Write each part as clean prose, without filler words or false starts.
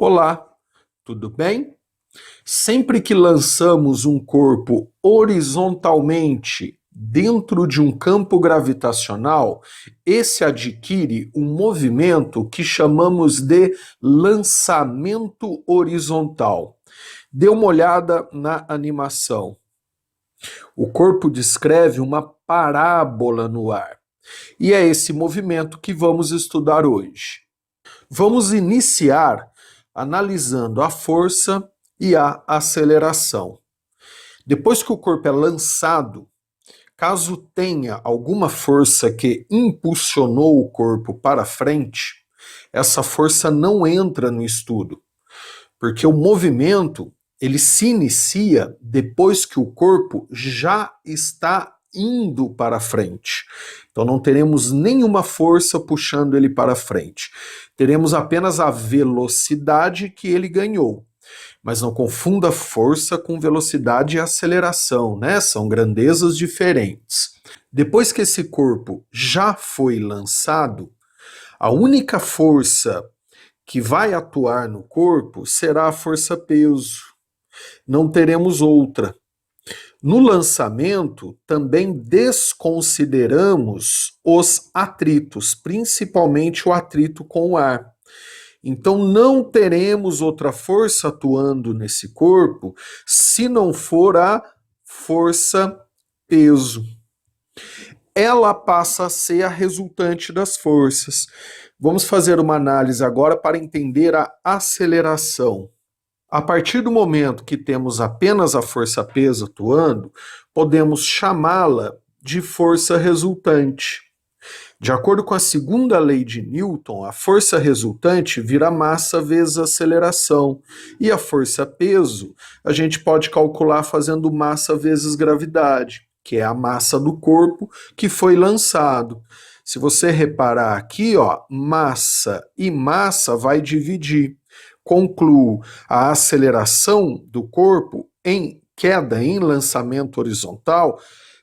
Olá, tudo bem? Sempre que lançamos um corpo horizontalmente dentro de um campo gravitacional, esse adquire um movimento que chamamos de lançamento horizontal. Dê uma olhada na animação. O corpo descreve uma parábola no ar. E é esse movimento que vamos estudar hoje. Vamos iniciar analisando a força e a aceleração. Depois que o corpo é lançado, caso tenha alguma força que impulsionou o corpo para frente, essa força não entra no estudo, porque o movimento ele se inicia depois que o corpo já está indo para frente. Então não teremos nenhuma força puxando ele para frente. Teremos apenas a velocidade que ele ganhou. Mas não confunda força com velocidade e aceleração, né? São grandezas diferentes. Depois que esse corpo já foi lançado, a única força que vai atuar no corpo será a força-peso. Não teremos outra. No lançamento, também desconsideramos os atritos, principalmente o atrito com o ar. Então não teremos outra força atuando nesse corpo se não for a força-peso. Ela passa a ser a resultante das forças. Vamos fazer uma análise agora para entender a aceleração. A partir do momento que temos apenas a força-peso atuando, podemos chamá-la de força resultante. De acordo com a segunda lei de Newton, a força resultante vira massa vezes aceleração, e a força-peso a gente pode calcular fazendo massa vezes gravidade, que é a massa do corpo que foi lançado. Se você reparar aqui, ó, massa e massa vai dividir. Concluo, a aceleração do corpo em queda, em lançamento horizontal,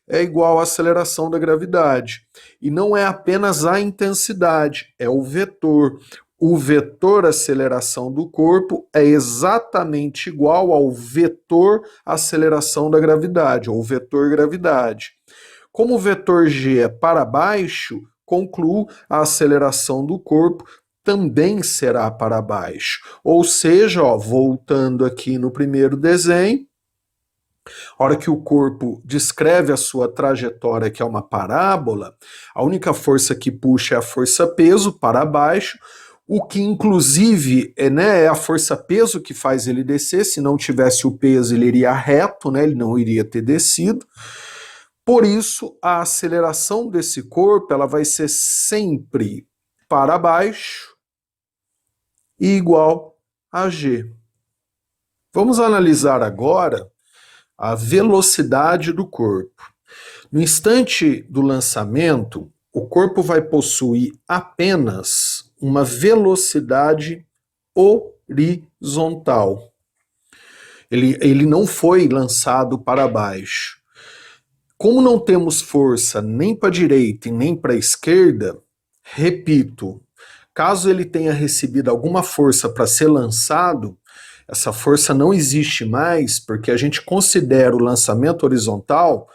é igual à aceleração da gravidade. E não é apenas a intensidade, é o vetor. O vetor aceleração do corpo é exatamente igual ao vetor aceleração da gravidade, ou vetor gravidade. Como o vetor g é para baixo, concluo a aceleração do corpo também será para baixo. Ou seja, ó, voltando aqui no primeiro desenho, a hora que o corpo descreve a sua trajetória, que é uma parábola, a única força que puxa é a força-peso para baixo, o que inclusive é a força-peso que faz ele descer. Se não tivesse o peso, ele iria reto, né, ele não iria ter descido. Por isso, a aceleração desse corpo ela vai ser sempre para baixo e igual a g. Vamos analisar agora a velocidade do corpo. No instante do lançamento, o corpo vai possuir apenas uma velocidade horizontal. Ele não foi lançado para baixo. Como não temos força nem para a direita e nem para a esquerda, repito, caso ele tenha recebido alguma força para ser lançado, essa força não existe mais, porque a gente considera o lançamento horizontal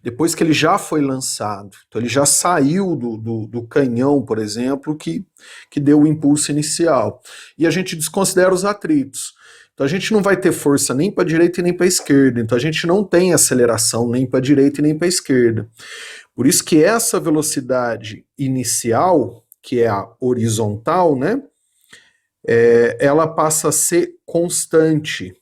depois que ele já foi lançado. Então ele já saiu do canhão, por exemplo, que deu o impulso inicial. E a gente desconsidera os atritos. Então a gente não vai ter força nem para a direita e nem para a esquerda. Então a gente não tem aceleração nem para a direita e nem para a esquerda. Por isso que essa velocidade inicial, que é a horizontal, né, ela passa a ser constante.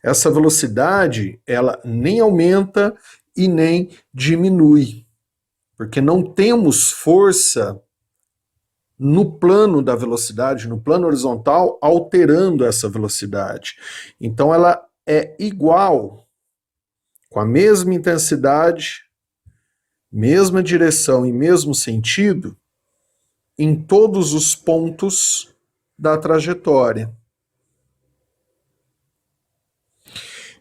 Essa velocidade, ela nem aumenta e nem diminui, porque não temos força no plano da velocidade, no plano horizontal, alterando essa velocidade. Então ela é igual, com a mesma intensidade, mesma direção e mesmo sentido, em todos os pontos da trajetória.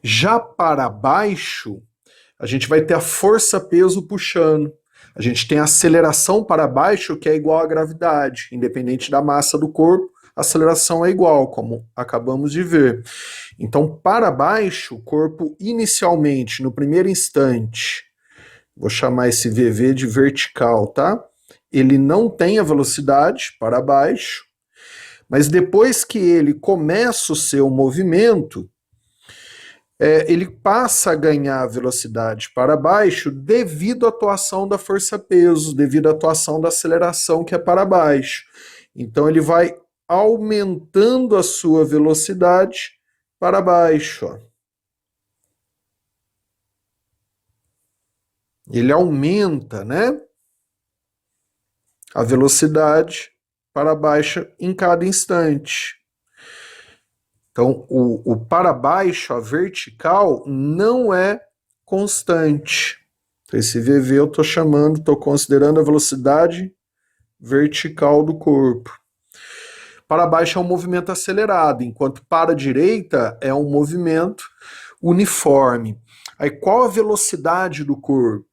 Já para baixo, a gente vai ter a força-peso puxando. A gente tem a aceleração para baixo, que é igual à gravidade. Independente da massa do corpo, a aceleração é igual, como acabamos de ver. Então, para baixo, o corpo inicialmente, no primeiro instante, vou chamar esse VV de vertical, tá? Ele não tem a velocidade para baixo, mas depois que ele começa o seu movimento, ele passa a ganhar velocidade para baixo devido à atuação da força-peso, devido à atuação da aceleração que é para baixo. Então ele vai aumentando a sua velocidade para baixo. Ó. Ele aumenta, né, a velocidade para baixo em cada instante. Então, o para baixo, a vertical, não é constante. Então, esse VV eu estou considerando a velocidade vertical do corpo. Para baixo é um movimento acelerado, enquanto para a direita é um movimento uniforme. Aí, qual a velocidade do corpo?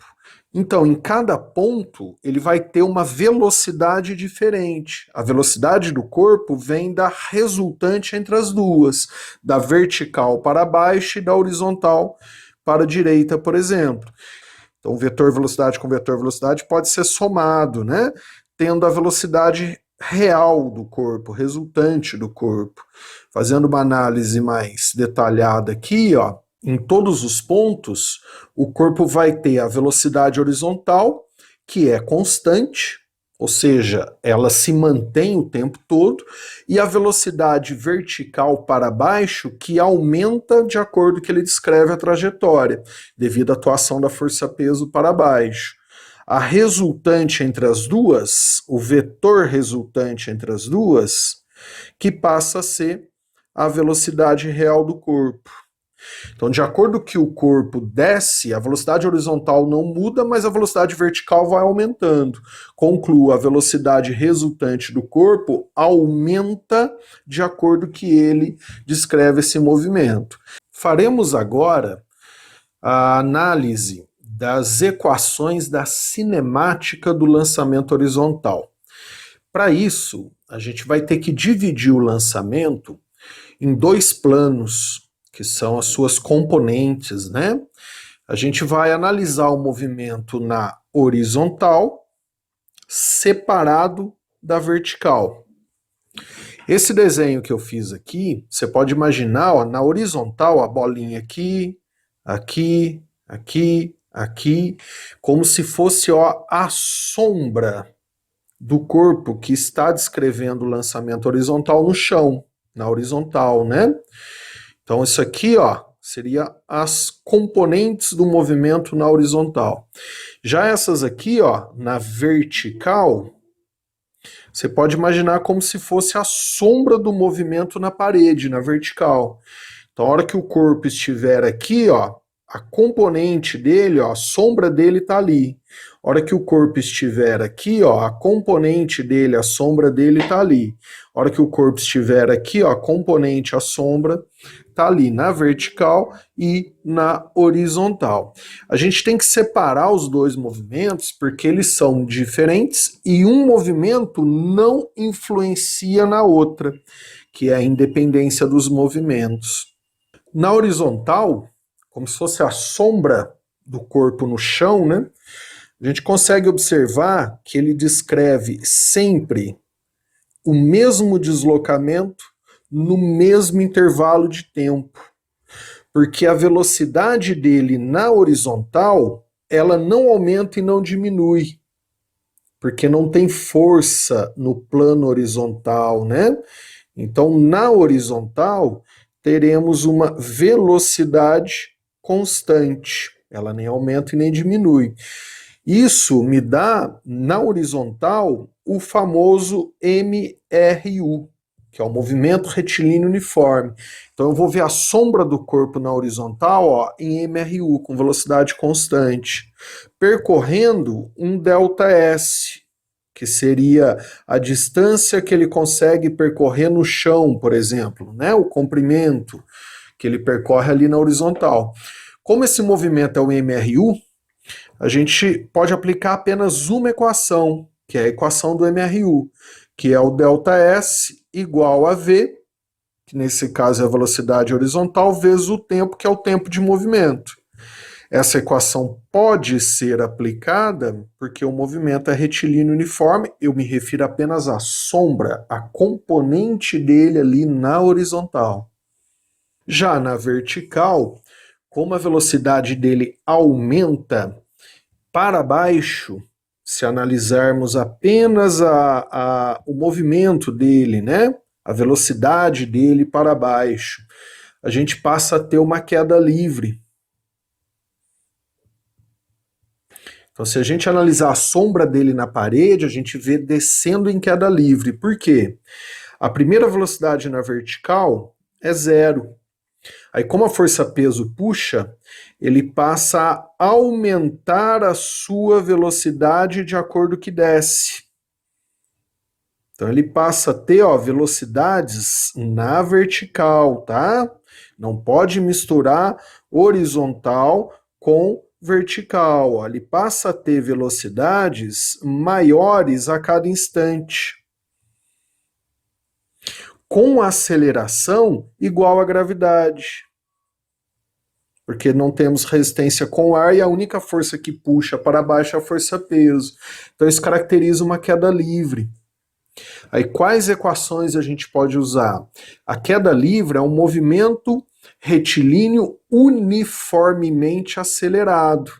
Então, em cada ponto, ele vai ter uma velocidade diferente. A velocidade do corpo vem da resultante entre as duas, da vertical para baixo e da horizontal para a direita, por exemplo. Então, vetor velocidade com vetor velocidade pode ser somado, né? Tendo a velocidade real do corpo, resultante do corpo. Fazendo uma análise mais detalhada aqui, ó, em todos os pontos, o corpo vai ter a velocidade horizontal, que é constante, ou seja, ela se mantém o tempo todo, e a velocidade vertical para baixo, que aumenta de acordo com que ele descreve a trajetória, devido à atuação da força-peso para baixo. A resultante entre as duas, o vetor resultante entre as duas, que passa a ser a velocidade real do corpo. Então, de acordo com que o corpo desce, a velocidade horizontal não muda, mas a velocidade vertical vai aumentando. Concluo, a velocidade resultante do corpo aumenta de acordo com que ele descreve esse movimento. Faremos agora a análise das equações da cinemática do lançamento horizontal. Para isso, a gente vai ter que dividir o lançamento em dois planos, que são as suas componentes, né? A gente vai analisar o movimento na horizontal, separado da vertical. Esse desenho que eu fiz aqui, você pode imaginar, ó, na horizontal, a bolinha aqui, aqui, aqui, aqui, como se fosse, ó, a sombra do corpo que está descrevendo o lançamento horizontal no chão, na horizontal, né? Então, isso aqui, ó, seria as componentes do movimento na horizontal. Já essas aqui, ó, na vertical, você pode imaginar como se fosse a sombra do movimento na parede, na vertical. Então, a hora que o corpo estiver aqui, ó, a componente dele, ó, a sombra dele está ali. A hora que o corpo estiver aqui, ó, a componente dele, a sombra dele está ali. A hora que o corpo estiver aqui, ó, a componente, a sombra está ali na vertical e na horizontal. A gente tem que separar os dois movimentos porque eles são diferentes e um movimento não influencia na outra, que é a independência dos movimentos. Na horizontal, como se fosse a sombra do corpo no chão, né? A gente consegue observar que ele descreve sempre o mesmo deslocamento no mesmo intervalo de tempo, porque a velocidade dele na horizontal, ela não aumenta e não diminui, porque não tem força no plano horizontal, né? Então, na horizontal, teremos uma velocidade constante, ela nem aumenta e nem diminui. Isso me dá, na horizontal, o famoso MRU, que é o movimento retilíneo uniforme. Então eu vou ver a sombra do corpo na horizontal, ó, em MRU, com velocidade constante, percorrendo um ΔS, que seria a distância que ele consegue percorrer no chão, por exemplo, né? O comprimento que ele percorre ali na horizontal. Como esse movimento é o MRU, a gente pode aplicar apenas uma equação, que é a equação do MRU, que é o ΔS igual a v, que nesse caso é a velocidade horizontal, vezes o tempo, que é o tempo de movimento. Essa equação pode ser aplicada porque o movimento é retilíneo uniforme, eu me refiro apenas à sombra, a componente dele ali na horizontal. Já na vertical, como a velocidade dele aumenta para baixo, se analisarmos apenas o movimento dele, né? A velocidade dele para baixo, a gente passa a ter uma queda livre. Então, se a gente analisar a sombra dele na parede, a gente vê descendo em queda livre. Por quê? A primeira velocidade na vertical é zero. Aí, como a força-peso puxa, ele passa a aumentar a sua velocidade de acordo que desce. Então, ele passa a ter, ó, velocidades na vertical, tá? Não pode misturar horizontal com vertical. Ó. Ele passa a ter velocidades maiores a cada instante. Com aceleração igual à gravidade. Porque não temos resistência com ar e a única força que puxa para baixo é a força-peso. Então isso caracteriza uma queda livre. Aí quais equações a gente pode usar? A queda livre é um movimento retilíneo uniformemente acelerado.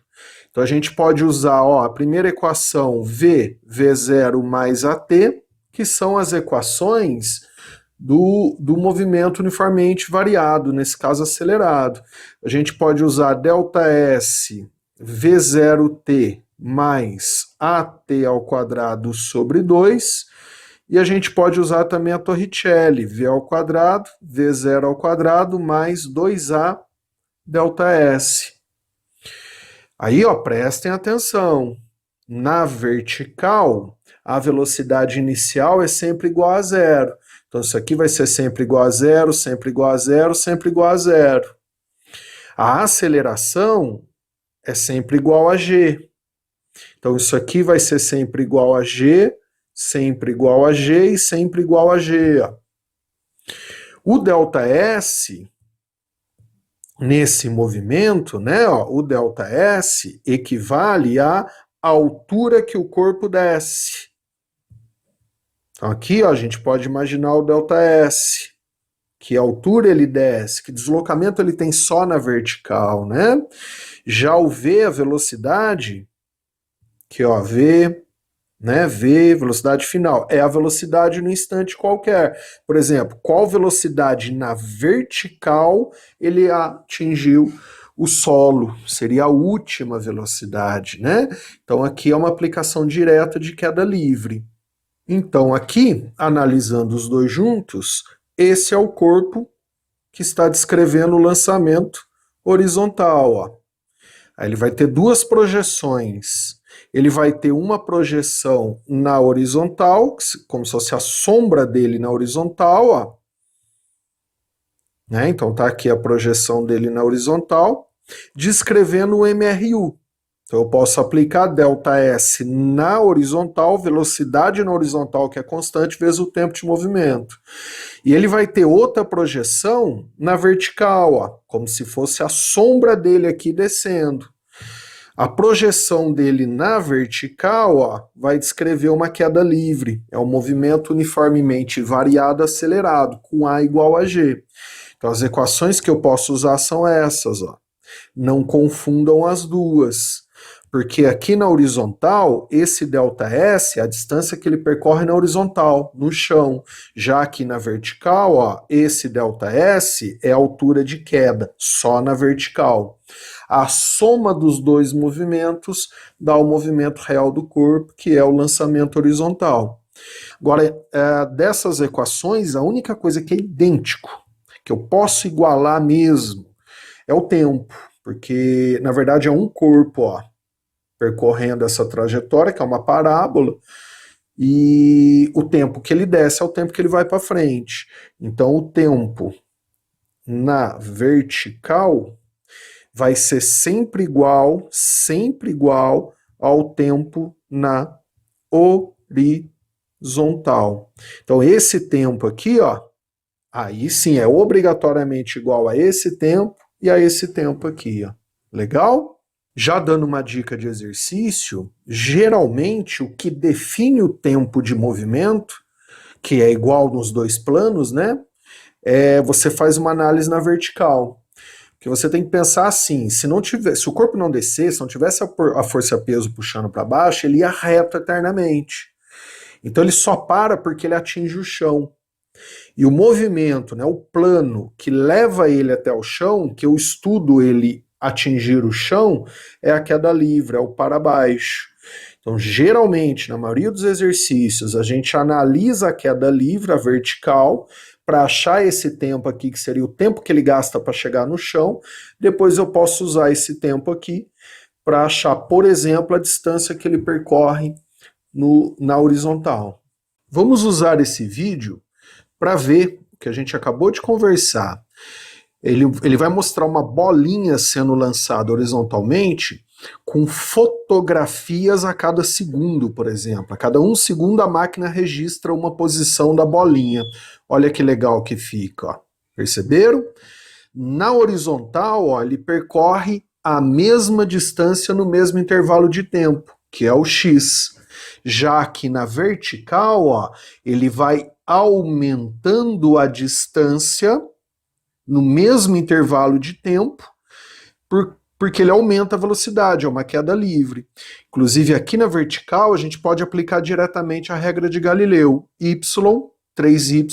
Então a gente pode usar, ó, a primeira equação v0 mais at, que são as equações do movimento uniformemente variado, nesse caso acelerado. A gente pode usar ΔS V0t mais at ao quadrado sobre 2, e a gente pode usar também a Torricelli, V ao quadrado, V0 ao quadrado, mais 2a ΔS. Aí, ó, prestem atenção. Na vertical, a velocidade inicial é sempre igual a zero. Então, isso aqui vai ser sempre igual a zero, sempre igual a zero, sempre igual a zero. A aceleração é sempre igual a g. Então, isso aqui vai ser sempre igual a g, sempre igual a g e sempre igual a g. Ó. O ΔS, nesse movimento, né, ó, o ΔS equivale à altura que o corpo desce. Então aqui, ó, a gente pode imaginar o ΔS, que altura ele desce, que deslocamento ele tem só na vertical, né? Já o V, a velocidade, que ó, V, né, V, velocidade final, é a velocidade no instante qualquer. Por exemplo, qual velocidade na vertical ele atingiu o solo? Seria a última velocidade, né? Então aqui é uma aplicação direta de queda livre. Então, aqui, analisando os dois juntos, esse é o corpo que está descrevendo o lançamento horizontal. Ó. Aí ele vai ter duas projeções. Ele vai ter uma projeção na horizontal, como se fosse a sombra dele na horizontal. Ó. Né? Então, está aqui a projeção dele na horizontal, descrevendo o MRU. Então eu posso aplicar ΔS na horizontal, velocidade na horizontal que é constante, vezes o tempo de movimento. E ele vai ter outra projeção na vertical, ó, como se fosse a sombra dele aqui descendo. A projeção dele na vertical, ó, vai descrever uma queda livre. É um movimento uniformemente variado acelerado, com A igual a G. Então as equações que eu posso usar são essas, ó. Não confundam as duas. Porque aqui na horizontal, esse ΔS é a distância que ele percorre na horizontal, no chão. Já aqui na vertical, ó, esse ΔS é a altura de queda, só na vertical. A soma dos dois movimentos dá o movimento real do corpo, que é o lançamento horizontal. Agora, dessas equações, a única coisa que é idêntico, que eu posso igualar mesmo, é o tempo. Porque, na verdade, é um corpo, ó, percorrendo essa trajetória, que é uma parábola, e o tempo que ele desce é o tempo que ele vai para frente. Então, o tempo na vertical vai ser sempre igual ao tempo na horizontal. horizontal. Então, esse tempo aqui, ó, aí sim é obrigatoriamente igual a esse tempo e a esse tempo aqui, ó. Legal? Já dando uma dica de exercício, geralmente o que define o tempo de movimento, que é igual nos dois planos, né? Você faz uma análise na vertical. Porque você tem que pensar assim, se o corpo não descesse, se não tivesse a força-peso puxando para baixo, ele ia reto eternamente. Então ele só para porque ele atinge o chão. E o movimento, né, o plano que leva ele até o chão, que eu estudo ele atingir o chão, é a queda livre, é o para baixo. Então, geralmente, na maioria dos exercícios, a gente analisa a queda livre, a vertical, para achar esse tempo aqui, que seria o tempo que ele gasta para chegar no chão. Depois eu posso usar esse tempo aqui para achar, por exemplo, a distância que ele percorre na horizontal. Vamos usar esse vídeo para ver o que a gente acabou de conversar. Ele vai mostrar uma bolinha sendo lançada horizontalmente com fotografias a cada segundo, por exemplo. A cada 1 segundo a máquina registra uma posição da bolinha. Olha que legal que fica, ó. Perceberam? Na horizontal, ó, ele percorre a mesma distância no mesmo intervalo de tempo, que é o x. Já que na vertical, ó, ele vai aumentando a distância no mesmo intervalo de tempo, porque ele aumenta a velocidade, é uma queda livre. Inclusive, aqui na vertical, a gente pode aplicar diretamente a regra de Galileu: y, 3y,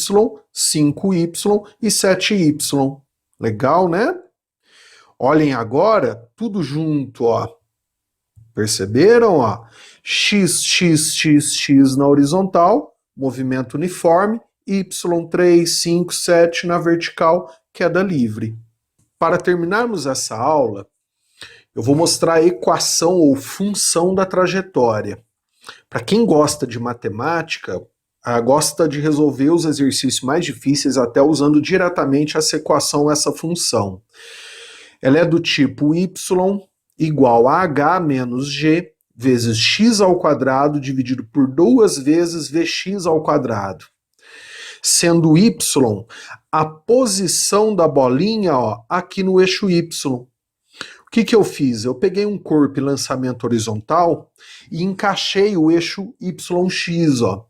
5y e 7y. Legal, né? Olhem agora, tudo junto, ó. Perceberam, ó? X, x, x, x na horizontal, movimento uniforme, y, 3, 5, 7 na vertical, queda livre. Para terminarmos essa aula, eu vou mostrar a equação ou função da trajetória. Para quem gosta de matemática, gosta de resolver os exercícios mais difíceis até usando diretamente essa equação, essa função. Ela é do tipo y igual a h menos g vezes x ao quadrado dividido por 2 vezes vx ao quadrado. Sendo y a posição da bolinha, ó, aqui no eixo y. O que eu fiz? Eu peguei um corpo e lançamento horizontal e encaixei o eixo yx, ó.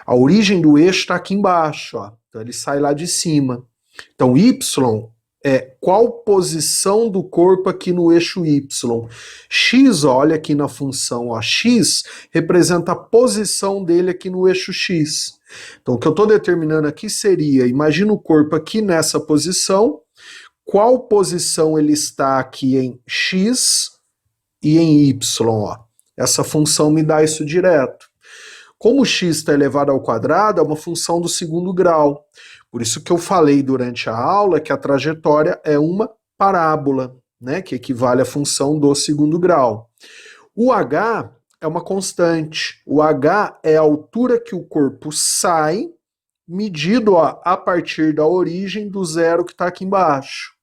A origem do eixo está aqui embaixo, ó. Então ele sai lá de cima. Então y é qual posição do corpo aqui no eixo y. X, ó, olha aqui na função, ó, x representa a posição dele aqui no eixo x. Então o que eu estou determinando aqui seria, imagina o corpo aqui nessa posição, qual posição ele está aqui em x e em y, ó. Essa função me dá isso direto. Como x está elevado ao quadrado, é uma função do segundo grau. Por isso que eu falei durante a aula que a trajetória é uma parábola, né, que equivale à função do segundo grau. O h é uma constante. O h é a altura que o corpo sai, medido, ó, a partir da origem do zero que está aqui embaixo.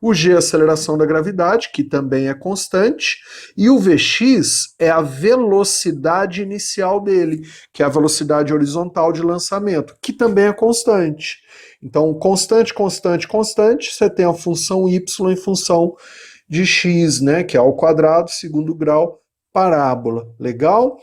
O g é a aceleração da gravidade, que também é constante, e o vx é a velocidade inicial dele, que é a velocidade horizontal de lançamento, que também é constante. Então, constante, constante, constante, você tem a função y em função de x, né, que é ao quadrado, segundo grau, parábola. Legal?